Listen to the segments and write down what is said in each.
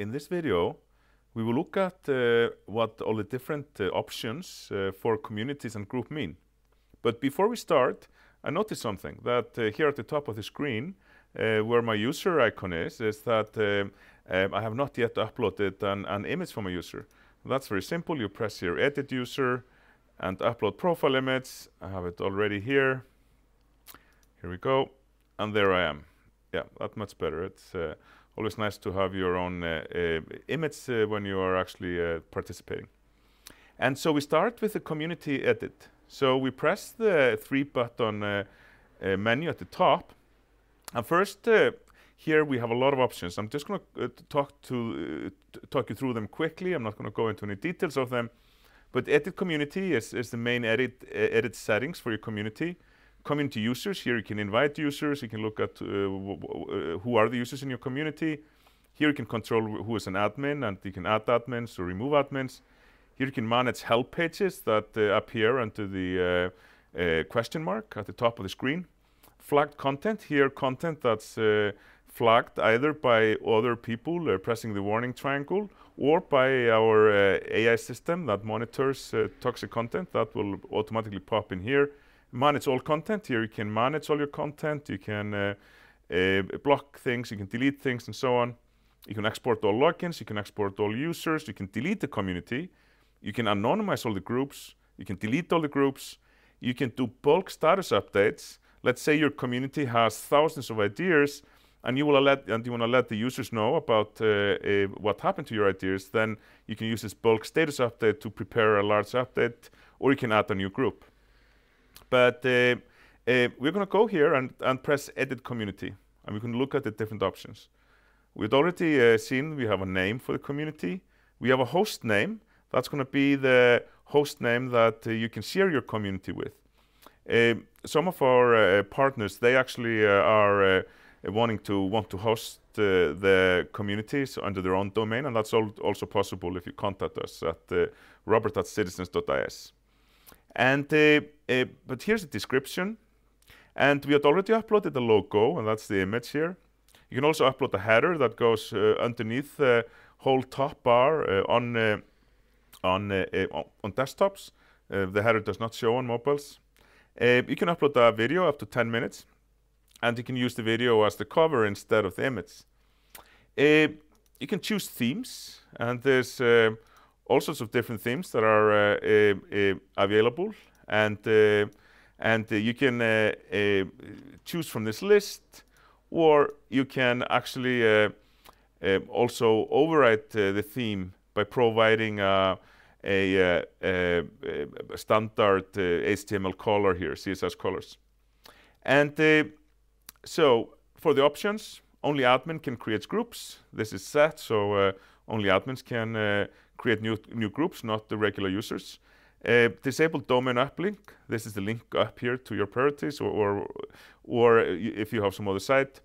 In this video, we will look at what all the different options for communities and group mean. But before we start, I noticed something, that here at the top of the screen, where my user icon is that I have not yet uploaded an image from a user. That's very simple. You press here, Edit User, and Upload Profile Image. I have it already here. Here we go. And there I am. Yeah, that's much better. It's always nice to have your own image when you are actually participating. And so we start with the community edit. So we press the 3-button menu at the top. And first, here we have a lot of options. I'm just going to talk you through them quickly. I'm not going to go into any details of them. But edit community is the main edit settings for your community. Community users, here you can invite users, you can look at who are the users in your community. Here you can control who is an admin, and you can add admins or remove admins. Here you can manage help pages that appear under the question mark at the top of the screen. Flagged content, here content that's flagged either by other people pressing the warning triangle, or by our AI system that monitors toxic content that will automatically pop in here. Manage all content. Here you can manage all your content. You can block things, you can delete things, and so on. You can export all logins, you can export all users, you can delete the community, you can anonymize all the groups, you can delete all the groups, you can do bulk status updates. Let's say your community has thousands of ideas, and you want to let the users know about what happened to your ideas. Then you can use this bulk status update to prepare a large update, or you can add a new group. But we're going to go here and press Edit Community, and we can look at the different options. We've already seen we have a name for the community. We have a host name. That's going to be the host name that you can share your community with. Some of our partners, they actually are want to host the communities under their own domain, and that's also possible if you contact us at robert@citizens.is. And but here's the description, and we had already uploaded the logo, and that's the image here. You can also upload a header that goes underneath the whole top bar on desktops. The header does not show on mobiles. You can upload a video up to 10 minutes, and you can use the video as the cover instead of the image. You can choose themes, and there's all sorts of different themes that are available, and you can choose from this list, or you can actually also override the theme by providing a standard HTML color here, CSS colors. And so for the options, only admin can create groups. This is set, so only admins can create new groups, not the regular users. Disable domain uplink. This is the link up here to your priorities, or if you have some other site.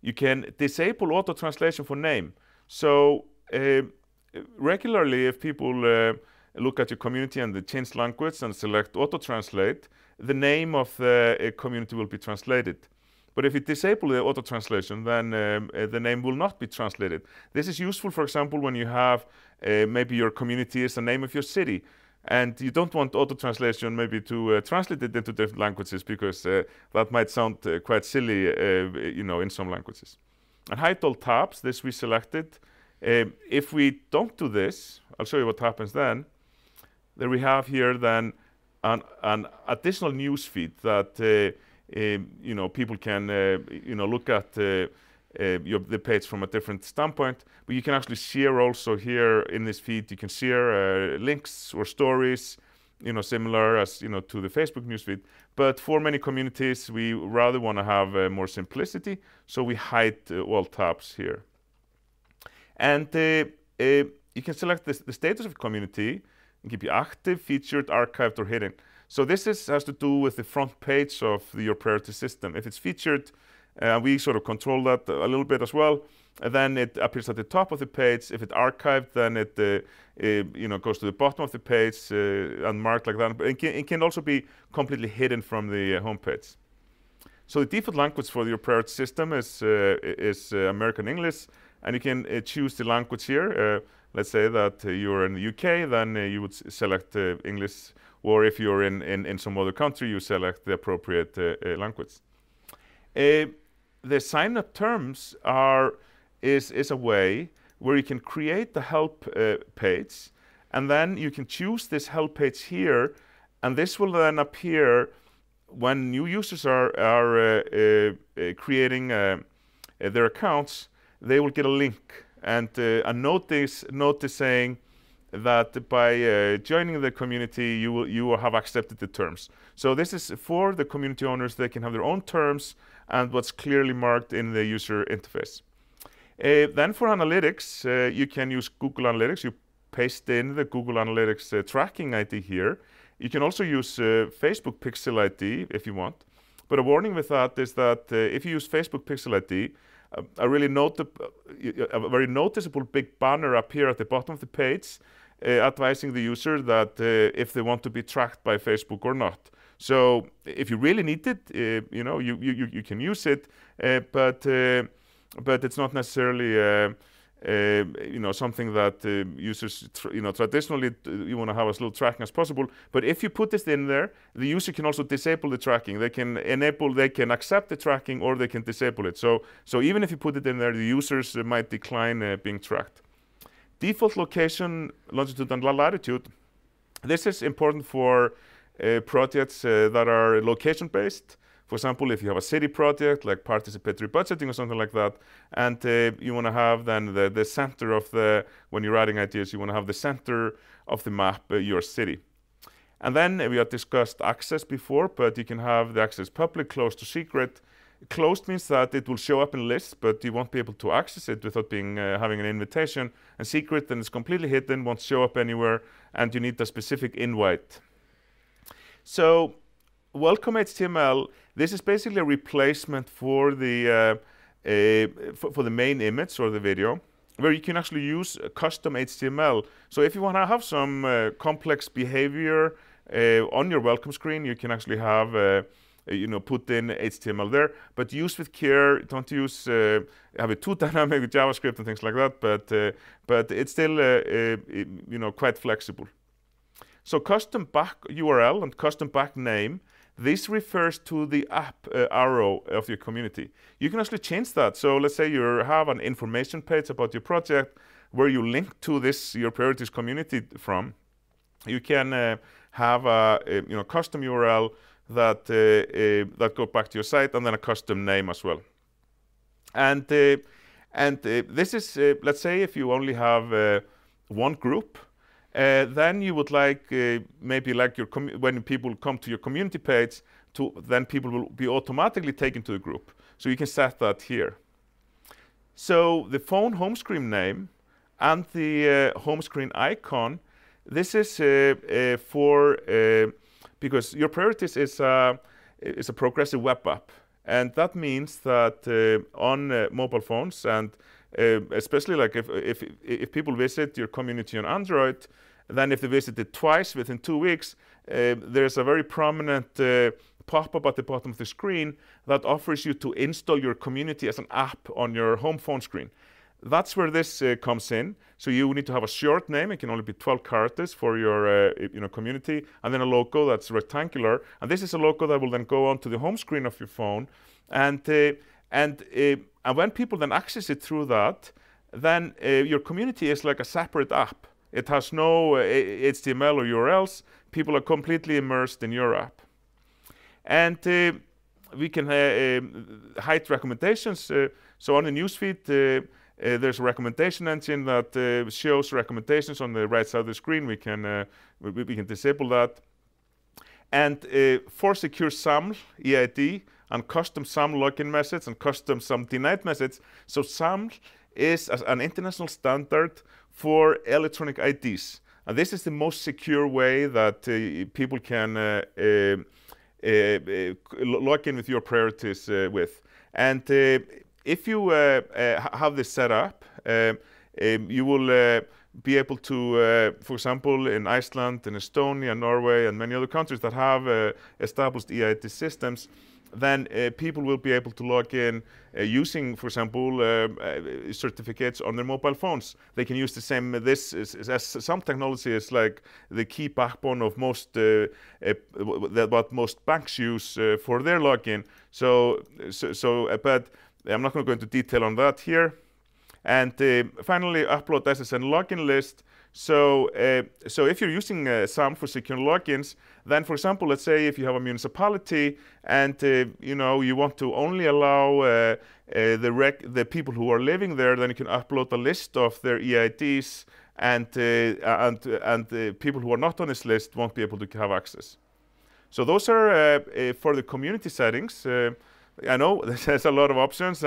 You can disable auto translation for name. So regularly, if people look at your community and they change language and select auto translate, the name of the community will be translated. But if you disable the auto translation, then the name will not be translated. This is useful, for example, when you have maybe your community is the name of your city, and you don't want auto translation maybe to translate it into different languages, because that might sound quite silly, in some languages. And hide all tabs. This we selected. If we don't do this, I'll show you what happens then. There we have here then an additional news feed that people can look at the page from a different standpoint, but you can actually share also here in this feed. You can share links or stories, similar as to the Facebook newsfeed. But for many communities, we rather want to have more simplicity, so we hide all tabs here. And you can select the status of the community and keep it active, featured, archived, or hidden. So this has to do with the front page of your priority system. If it's featured, we sort of control that a little bit as well. And then it appears at the top of the page. If it's archived, then it goes to the bottom of the page and marked like that. But it can also be completely hidden from the home page. So the default language for your priority system is American English, and you can choose the language here. Let's say that you're in the UK, then you would select English, or if you're in some other country, you select the appropriate language. The sign-up terms is a way where you can create the help page, and then you can choose this help page here, and this will then appear when new users are creating their accounts. They will get a link and a notice saying that by joining the community, you will have accepted the terms. So this is for the community owners. They can have their own terms and what's clearly marked in the user interface. Then for analytics, you can use Google Analytics. You paste in the Google Analytics tracking ID here. You can also use Facebook Pixel ID if you want. But a warning with that is that if you use Facebook Pixel ID, a very noticeable big banner appear at the bottom of the page advising the user that if they want to be tracked by Facebook or not. So if you really need it, you can use it, but it's not necessarily something that users traditionally you want to have as little tracking as possible. But if you put this in there, the user can also disable the tracking. They can accept the tracking, or they can disable it. So even if you put it in there, the users might decline being tracked. Default location, longitude and latitude. This is important for projects that are location-based. For example, if you have a city project like participatory budgeting or something like that, and you want to have then the center of when you're writing ideas, you want to have the center of the map, your city. And then we had discussed access before, but you can have the access public, closed, or secret. Closed means that it will show up in lists, but you won't be able to access it without having an invitation. And secret, then it's completely hidden, won't show up anywhere, and you need a specific invite. So welcome HTML, this is basically a replacement for the main image or the video, where you can actually use custom HTML. So if you want to have some complex behavior on your welcome screen, you can actually have put in HTML there, but use with care. Don't use have it too dynamic with JavaScript and things like that. But it's still quite flexible. So custom back URL and custom back name. This refers to the app arrow of your community. You can actually change that. So let's say you have an information page about your project where you link to your priorities community from. You can have a custom URL that go back to your site, and then a custom name as well. And this is let's say if you only have one group. Then you would maybe like when people come to your community page, then people will be automatically taken to the group. So you can set that here. So the phone home screen name and the home screen icon, this is because your priorities is a progressive web app, and that means that on mobile phones, and especially like if people visit your community on Android, then if they visit it twice within 2 weeks, there's a very prominent pop-up at the bottom of the screen that offers you to install your community as an app on your home phone screen. That's where this comes in. So you need to have a short name. It can only be 12 characters for your community, and then a logo that's rectangular. And this is a logo that will then go onto the home screen of your phone. And when people then access it through that, then your community is like a separate app. It has no HTML or URLs. People are completely immersed in your app. And we can hide recommendations. So on the newsfeed, there's a recommendation engine that shows recommendations on the right side of the screen. We can disable that. And for secure SAML EID and custom SAML login message and custom SAML denied message. So SAML is an international standard for electronic IDs. And this is the most secure way that people can log in with your priorities with. And if you have this set up, you will be able to, for example, in Iceland, in Estonia, Norway, and many other countries that have established EID systems, then people will be able to log in using, for example, certificates on their mobile phones. They can use the same. This as some technology is like the key backbone of most what most banks use for their login. But I'm not going to go into detail on that here. And finally, upload SSN login list. So if you're using SAM for secure logins, then, for example, let's say if you have a municipality and you want to only allow the people who are living there, then you can upload a list of their EIDs, and people who are not on this list won't be able to have access. So those are for the community settings. I know there's a lot of options,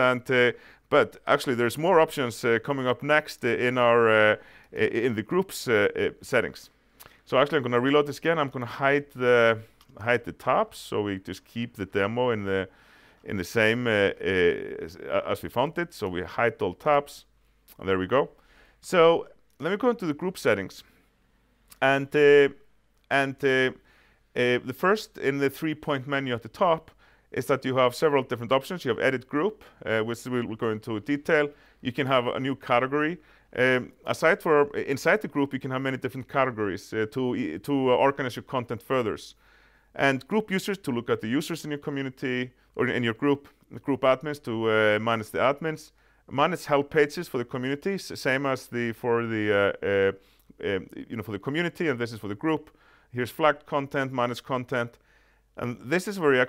but actually there's more options coming up next in the groups settings. So actually I'm going to reload this again. I'm going to hide the tabs, so we just keep the demo in the same as we found it. So we hide all tabs, and there we go. So let me go into the group settings, and the first in the 3-point menu at the top is that you have several different options. You have edit group, which we'll go into detail. You can have a new category. Inside the group, you can have many different categories to organize your content further. And group users, to look at the users in your community or in your group admins, to manage the admins. Manage help pages for the community, same as for the community, and this is for the group. Here's flagged content, manage content. And this is a very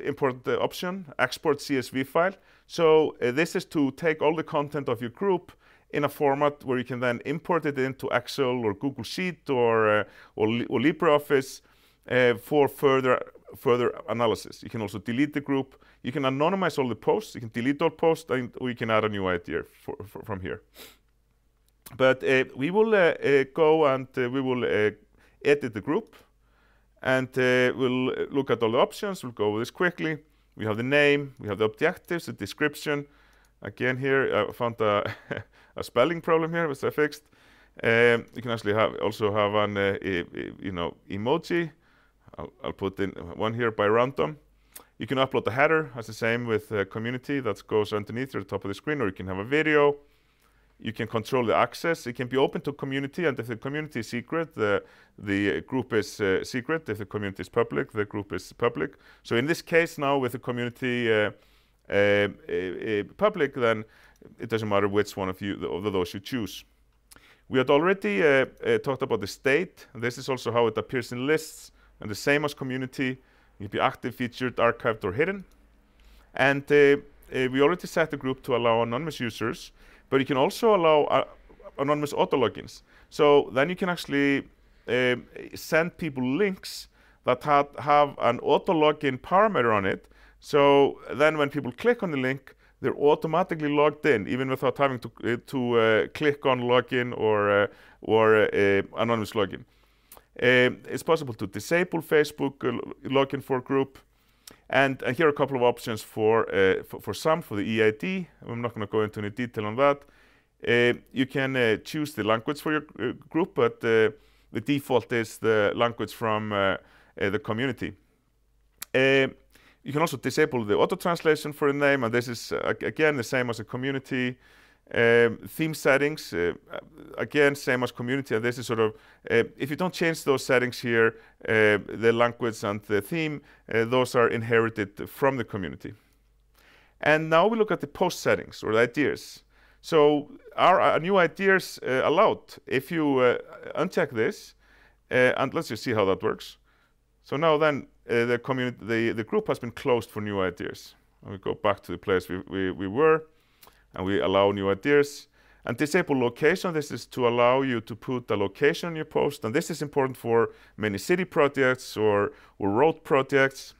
important option, export CSV file. So this is to take all the content of your group in a format where you can then import it into Excel or Google Sheet or LibreOffice for further analysis. You can also delete the group. You can anonymize all the posts. You can delete all posts, and we can add a new idea from here. But we will go and we will edit the group. And we'll look at all the options. We'll go over this quickly. We have the name, we have the objectives, the description. Again here, I found a spelling problem here, which I fixed. You can actually also have an emoji. I'll put in one here by random. You can upload the header, as the same with community, that goes underneath at the top of the screen, or you can have a video. You can control the access. It can be open to community, and if the community is secret, the group is secret. If the community is public, the group is public. So in this case now, with the community public, then it doesn't matter which one of those you choose. We had already talked about the state. This is also how it appears in lists, and the same as community. It can be active, featured, archived, or hidden. And we already set the group to allow anonymous users, but you can also allow anonymous auto-logins. So then you can actually send people links that have an auto-login parameter on it. So then when people click on the link, they're automatically logged in, even without having to click on login or anonymous login. It's possible to disable Facebook login for group. And here are a couple of options for some, for the EID. I'm not going to go into any detail on that. You can choose the language for your group, but the default is the language from the community. You can also disable the auto-translation for the name, and this is, again, the same as a community. Theme settings, again, same as community, and this is sort of, if you don't change those settings here, the language and the theme, those are inherited from the community. And now we look at the post settings, or the ideas. So are new ideas allowed? If you uncheck this, and let's just see how that works. So now then, the group has been closed for new ideas. And we go back to the place we were. And we allow new ideas. And disable location, this is to allow you to put a location on your post. And this is important for many city projects or road projects.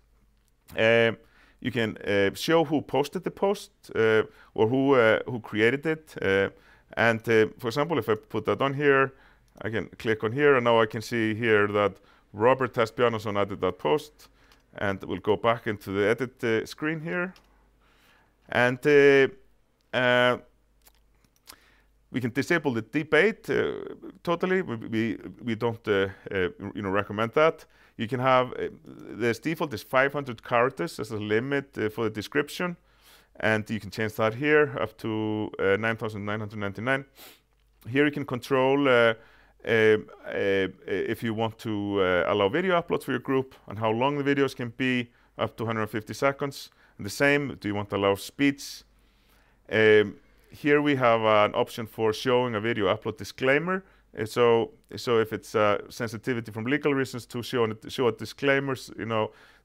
You can show who posted the post or who created it. For example, if I put that on here, I can click on here, and now I can see here that Robert Bjarnason added that post. And we'll go back into the edit screen here. And We can disable the debate totally. We don't recommend that. You can have this default is 500 characters as a limit for the description, and you can change that here up to 9,999. Here you can control if you want to allow video uploads for your group and how long the videos can be, up to 150 seconds. And the same, do you want to allow speech? Here we have an option for showing a video upload disclaimer. So if it's sensitivity from legal reasons, to show a disclaimers,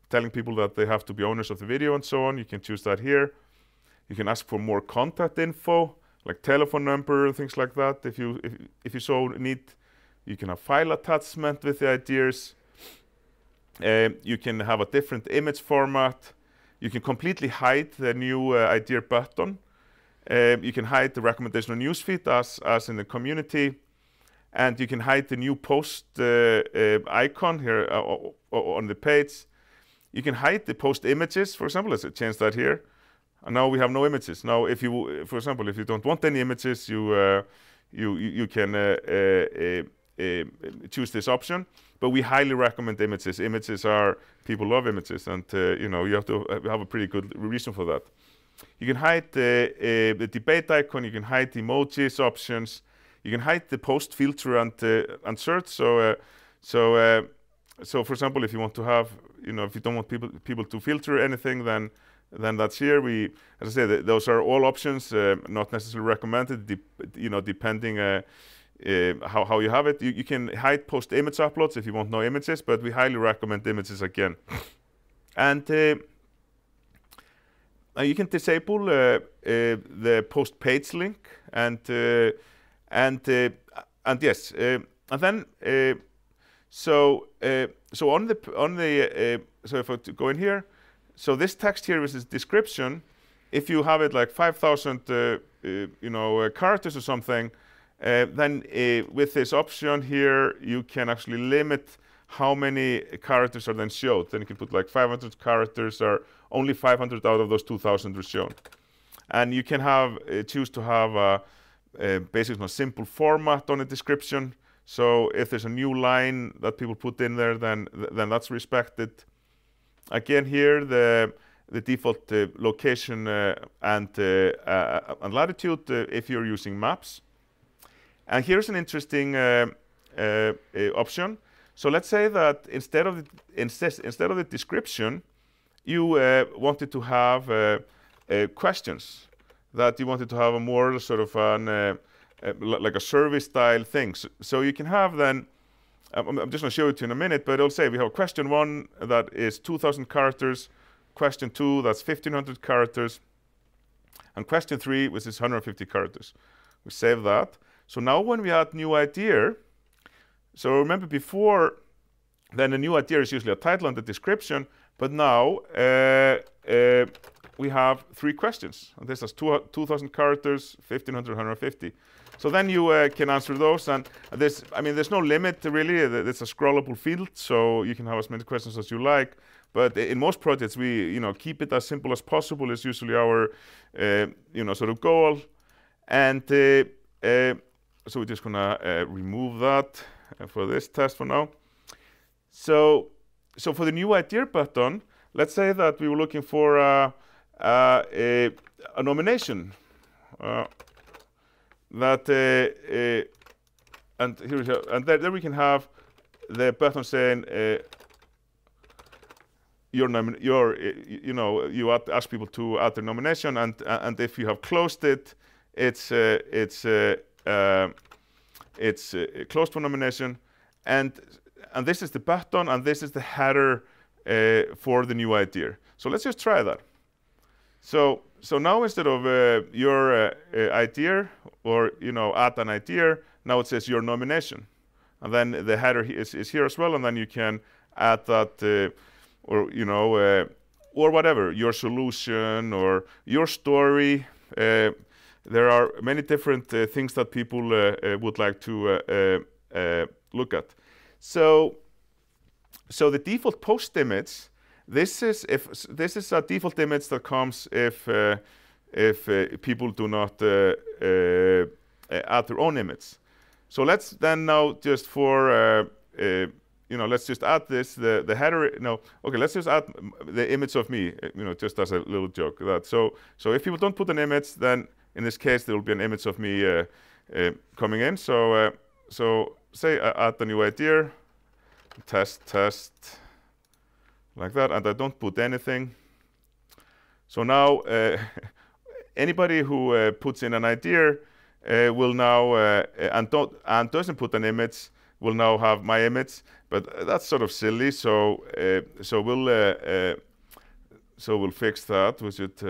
telling people that they have to be owners of the video and so on, you can choose that here. You can ask for more contact info, like telephone number, things like that. If you so need, you can have file attachment with the ideas. You can have a different image format. You can completely hide the new idea button. You can hide the recommendation newsfeed as in the community, and you can hide the new post icon here on the page. You can hide the post images, for example. Let's change that here. And now we have no images. Now, if you, for example, if you don't want any images, you can choose this option. But we highly recommend images. Images are, people love images, and you have to have a pretty good reason for that. You can hide the debate icon. You can hide the emojis options. You can hide the post filter and search. So for example, if you want to have, if you don't want people to filter anything, then that's here. As I said, those are all options, not necessarily recommended, depending how you have it. You can hide post image uploads if you want no images, but we highly recommend images again. And you can disable the post page link, and yes, and then so if I go in here, so this text here is this description. If you have it like 5,000 characters or something, then with this option here, you can actually limit how many characters are then showed. Then you can put like 500 characters, or only 500 out of those 2,000 are shown. And you can have choose to have basically a simple format on a description. So if there's a new line that people put in there, then that's respected. Again, here the default location and latitude if you're using maps. And here's an interesting option. So let's say that instead of the description, you wanted to have questions, that you wanted to have a more sort of an like a survey style thing. So you can have then, I'm just going to show it to you in a minute, but it'll say we have question 1 that is 2,000 characters, question 2 that's 1,500 characters, and question 3 which is 150 characters. We save that. So now when we add new idea, so remember before, then the new idea is usually a title and a description, but now we have 3 questions. And this has 2,000 characters, 1,500, 150. So then you can answer those, and there's no limit really. It's a scrollable field, so you can have as many questions as you like. But in most projects, we keep it as simple as possible. Is usually our sort of goal, and so we're just gonna remove that for this test for now. So for the new idea button, let's say that we were looking for a nomination. And here there we can have the button saying you ask people to add their nomination, and if you have closed it, it's closed for nomination, and this is the button, and this is the header for the new idea. So let's just try that. So now instead of your idea, or add an idea, now it says your nomination, and then the header is here as well, and then you can add that or whatever, your solution or your story. There are many different things that people would like to look at. So the default post image. This is a default image that comes if people do not add their own image. So let's then now just for let's just add this the header. No, okay, let's just add the image of me. Just as a little joke. So if people don't put an image, then in this case there will be an image of me coming in. So say I add a new idea, test like that, and I don't put anything. So now anybody who puts in an idea will now and doesn't put an image will now have my image, but that's sort of silly. So we'll fix that. We should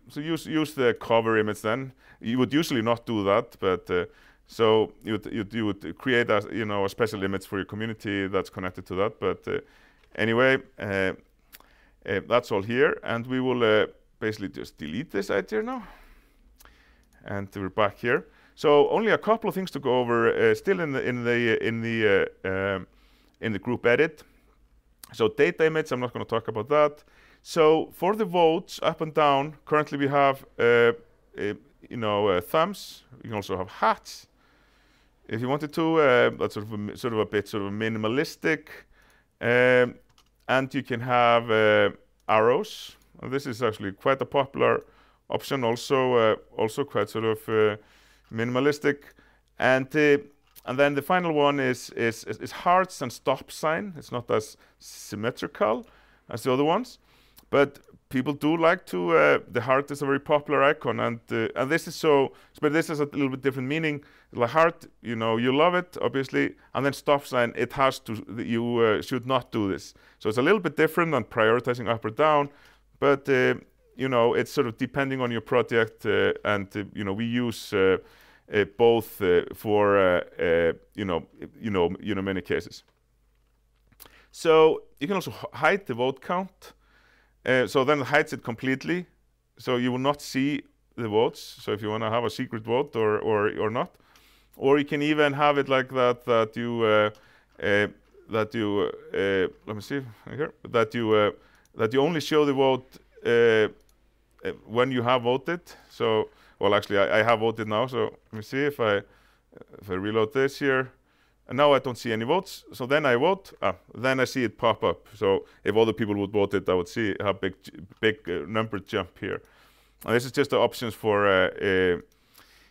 So use the cover image then. You would usually not do that, but so you would create a special image for your community that's connected to that. But anyway, that's all here, and we will basically just delete this idea now, and we're back here. So only a couple of things to go over still in the group edit. So data image, I'm not going to talk about that. So for the votes up and down, currently we have thumbs. You can also have hats if you wanted to. That's sort of a bit minimalistic, and you can have arrows. And this is actually quite a popular option. Also quite sort of minimalistic, and then the final one is hearts and stop sign. It's not as symmetrical as the other ones, but people do like to. The heart is a very popular icon, and this is so. But this has a little bit different meaning. The heart, you love it obviously, and then stop sign. It has to. You should not do this. So it's a little bit different than prioritizing up or down, but it's sort of depending on your project, and we use both for many cases. So you can also hide the vote count. So then it hides it completely. So you will not see the votes. So if you want to have a secret vote or not, or you can even have it like that let me see here that you only show the vote when you have voted. So well, actually I have voted now. So let me see if I reload this here. And now I don't see any votes, so then I vote. Then I see it pop up. So if other people would vote it, I would see a big number jump here. And this is just the options for, if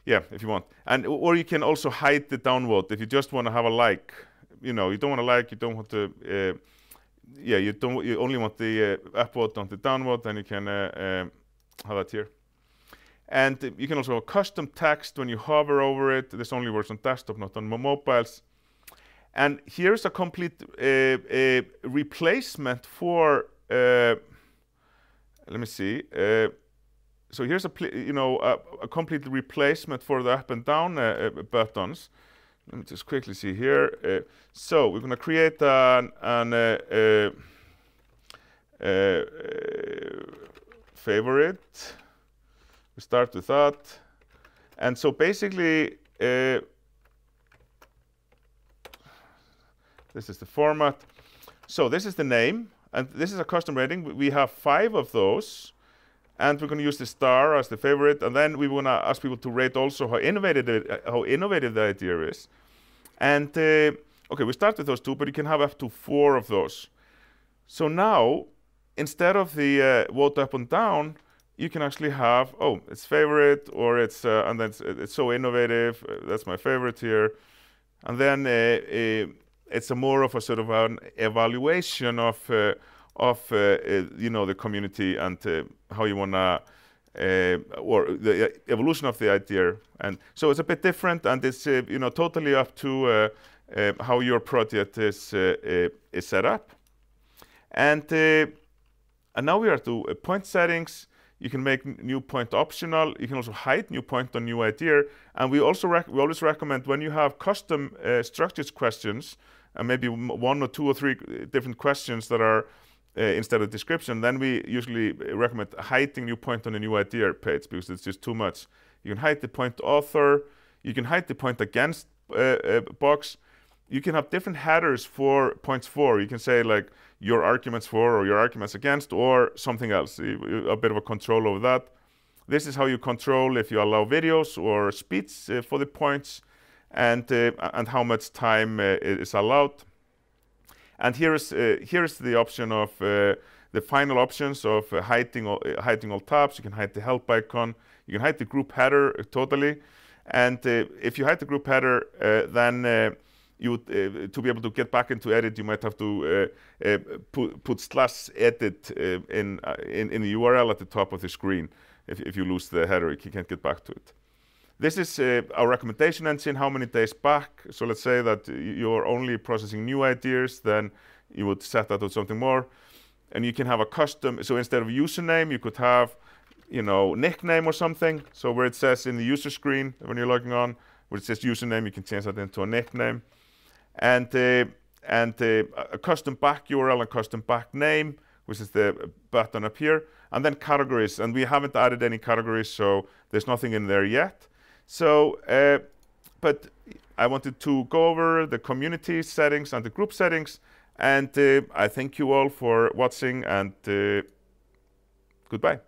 you want. Or you can also hide the downvote if you just want to have a like. You don't want to like, you don't want to, you only want the upvote, not the downvote, then you can have that here. And you can also have custom text when you hover over it. This only works on desktop, not on mobiles. And here's a complete replacement for. Let me see. So here's a complete replacement for the up and down buttons. Let me just quickly see here. So we're going to create an favorite. We start with that, and so basically. This is the format. So this is the name, and this is a custom rating. We have 5 of those, and we're going to use the star as the favorite, and then we want to ask people to rate also how innovative the idea is. And okay, we start with those 2, but you can have up to 4 of those. So now, instead of the vote up and down, you can actually have it's favorite, or it's and then it's so innovative. That's my favorite here, and then. It's more of a sort of an evaluation of the community and how you wanna or the evolution of the idea. And so it's a bit different, and it's totally up to how your project is set up. And now we are to point settings. You can make new point optional. You can also hide new point on new idea. And we also we always recommend when you have custom structured questions, and maybe 1 or 2 or 3 different questions that are instead of description, then we usually recommend hiding new point on a new idea page because it's just too much. You can hide the point author. You can hide the point against box. You can have different headers for points for. You can say like your arguments for or your arguments against or something else. A bit of a control over that. This is how you control if you allow videos or speech for the points, and how much time is allowed. And here is the option of the final options of hiding all tabs. You can hide the help icon. You can hide the group header totally. And if you hide the group header, then you would, to be able to get back into edit, you might have to put /edit in the URL at the top of the screen. If you lose the header, you can't get back to it. This is our recommendation engine, how many days back. So let's say that you're only processing new ideas, then you would set that to something more. And you can have a custom, so instead of username, you could have, you know, nickname or something. So where it says in the user screen, when you're logging on, where it says username, you can change that into a nickname. And a custom back URL and custom back name, which is the button up here. And then categories, and we haven't added any categories, so there's nothing in there yet. So, but I wanted to go over the community settings and the group settings, and I thank you all for watching, and goodbye.